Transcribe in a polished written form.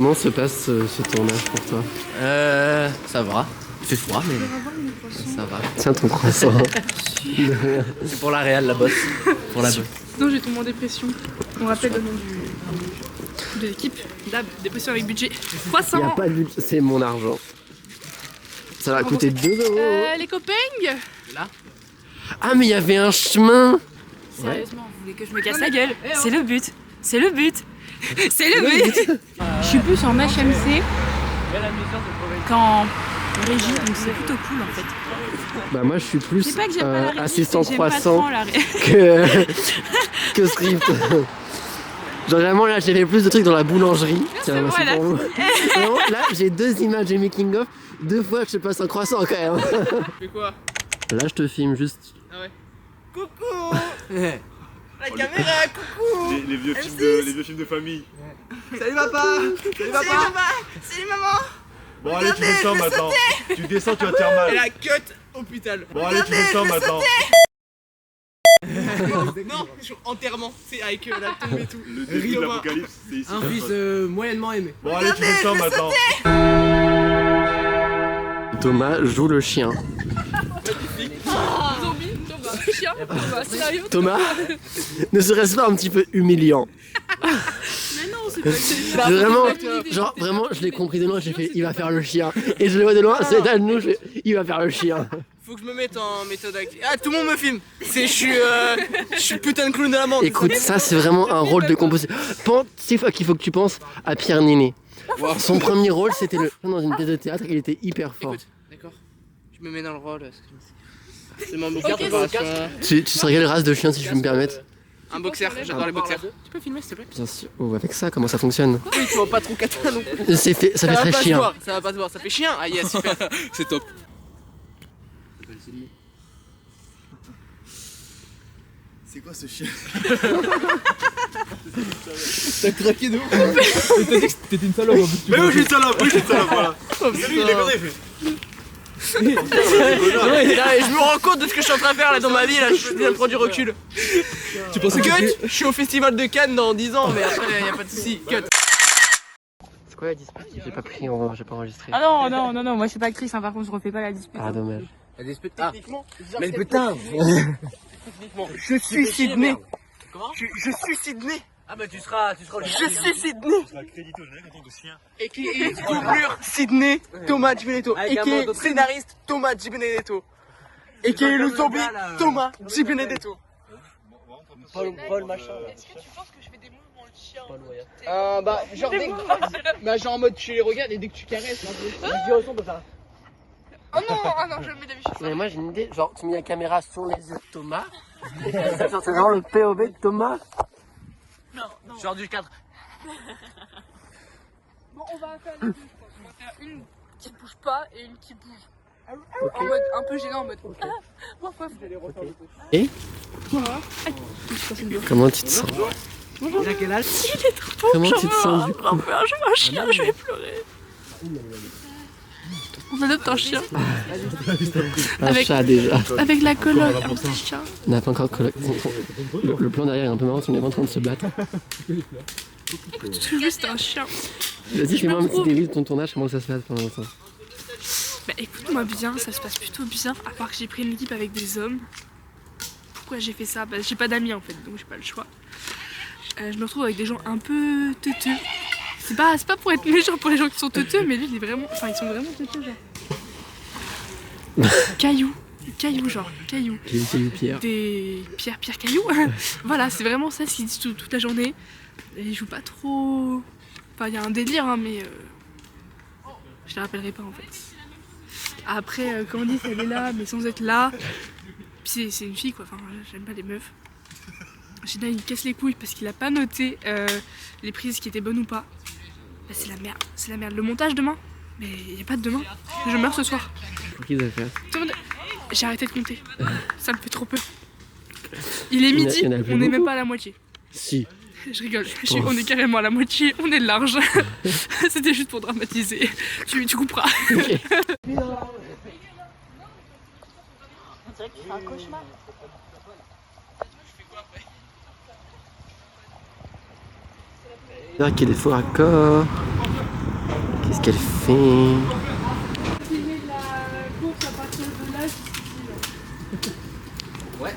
Comment se passe ce tournage pour toi? Ça va. Il fait froid, mais ça va. Tiens ton croissant. C'est pour la Real, la bosse. Pour la bosse. Sinon j'ai tombé en dépression. On rappelle le nom de l'équipe. DAB, dépression avec budget. Croissant. Il n'y a pas de but, c'est mon argent. Ça va coûter 2 €. Les copains. Là. Ah mais il y avait un chemin. Sérieusement, vous voulez que je me casse la gueule? C'est le but. C'est le but. C'est le but. Je suis plus en HMC qu'en régie, donc c'est plutôt cool en fait. Bah moi je suis plus C'est pas que j'aime pas la régie, assistant c'est que j'aime pas croissant trop la que script. Genre vraiment là j'ai fait plus de trucs dans la boulangerie. Tiens, vrai, c'est là. pour vous. Vraiment, là j'ai 2 images de making of. 2 fois que je passe un croissant quand même. Tu fais quoi? Là je te filme juste. Ah ouais. Coucou. La caméra, coucou. Les vieux films de famille. Salut papa. Salut papa. Salut maman. Bon allez, tu fais ça maintenant. Tu descends, tu vas te faire Et mal. la cut hôpital. Bon allez, tu fais ça maintenant. Non, enterrement, c'est avec la tombe et tout. Le début de l'apocalypse, c'est ici. Un fils moyennement aimé. Bon allez, tu fais ça maintenant. Thomas joue le chien. Zombie, Thomas, chien, Thomas, scénario. Thomas, ne serait-ce pas un petit peu humiliant? Mais non, c'est pas Vraiment, genre vraiment, je l'ai compris de loin, j'ai fait il va faire le chien. Et je le vois de loin, c'est à nous, je fais il va faire le chien. Faut que je me mette en méthode active. Ah, tout le monde me filme. Je suis putain de clown de la menthe. Écoute, ça c'est vraiment un rôle de compositeur. C'est fois qu'il faut que tu penses à Pierre Néné. Son premier rôle c'était dans une pièce de théâtre, il était hyper fort. Écoute, d'accord. Je me mets dans le rôle. C'est ma meilleure préparation. Tu serais quelle race de chien si je peux me permettre? Un boxer, j'adore les boxers. Tu peux filmer s'il te plaît? Bien sûr. Oh, avec ça, comment ça fonctionne? Oui, tu vois pas trop cata non plus. Ça fait très pas se chien. voir, ça va pas se voir, ça fait chien. Ah yes, super. C'est top. C'est quoi ce chien? T'as craqué de ouf. Mais oui, je suis une salope, voilà. Salut, il est connu. Je me rends compte de ce que je suis en train de faire là dans ma vie, là, je viens de prendre du recul. Tu penses que Cut, je suis au festival de Cannes dans 10 ans, mais après, y a pas de soucis. Cut. C'est quoi la dispute? J'ai pas pris, j'ai pas enregistré. Ah non, moi je suis pas actrice, hein, par contre je refais pas la dispute. Ah dommage. Techniquement, Mais putain. je suis Sydney. Comment? Je suis Sydney. Ah bah tu seras Je suis Sydney. Tu vas créditer au générique en tant que chien. Et qui est doublure Sydney Thomas Di Benedetto. Avec Et un qui mot est d'autre. scénariste Thomas Di Benedetto. Et qui est le zombie Thomas Di Benedetto. Paul machin. Est-ce que tu penses que je fais des mouvements de chien? Bah genre genre en mode tu les regardes et dès que tu caresses. Oh non, je me mets d'habitude. Mais moi j'ai une idée, genre tu mets la caméra sur les yeux de Thomas. Genre c'est vraiment le POV de Thomas. Genre du cadre. Bon, on va faire les deux, je pense. On va faire une qui bouge pas et une qui bouge. En mode un peu gênant, en mode. Ah, waf, waf. Et comment tu te sens? Il est trop beau, Comment tu te sens du coup? un peu un chien, je vais pleurer. On adopte un chien. Un Avec- chat déjà. Avec la coloc, un petit chien. On n'a pas encore le plan derrière est un peu marrant, on est en train de se battre. C'est juste un chien. Vas-y, fais-moi un petit trouve. débrief de ton tournage, comment ça se passe pendant longtemps? Bah écoute-moi bien, ça se passe plutôt bien, à part que j'ai pris une équipe avec des hommes. Pourquoi j'ai fait ça? Bah j'ai pas d'amis en fait, donc j'ai pas le choix. Je me retrouve avec des gens un peu teuteux. C'est pas pour être méchant pour les gens qui sont teuteux, mais lui il est vraiment. Enfin ils sont vraiment teuteux genre. Cailloux. Cailloux genre, cailloux. J'ai eu Pierre. Des pierres cailloux. Voilà, c'est vraiment ça ce qu'ils disent toute la journée. Et ils jouent pas trop. Enfin il y a un délire hein, mais je les rappellerai pas en fait. Après Candice elle est là mais sans être là. Puis c'est une fille quoi, enfin j'aime pas les meufs. Gina il me casse les couilles parce qu'il a pas noté les prises qui étaient bonnes ou pas. Bah, c'est la merde, c'est la merde. Le montage demain? Mais y a pas de demain. Je meurs ce soir. Pour qui ça fait? Tout le monde- J'ai arrêté de compter. Ça me fait trop peur. Il est Il y en a- midi, il y en a plus on n'est beaucoup. même pas à la moitié. Si. Je rigole, on est carrément à la moitié, on est large. C'était juste pour dramatiser. Tu couperas. Ok. On dirait que tu fais un cauchemar. Là qu'il y a des faux raccords. Qu'est-ce qu'elle fait? Filmer la course à partir de là jusqu'ici. Ouais.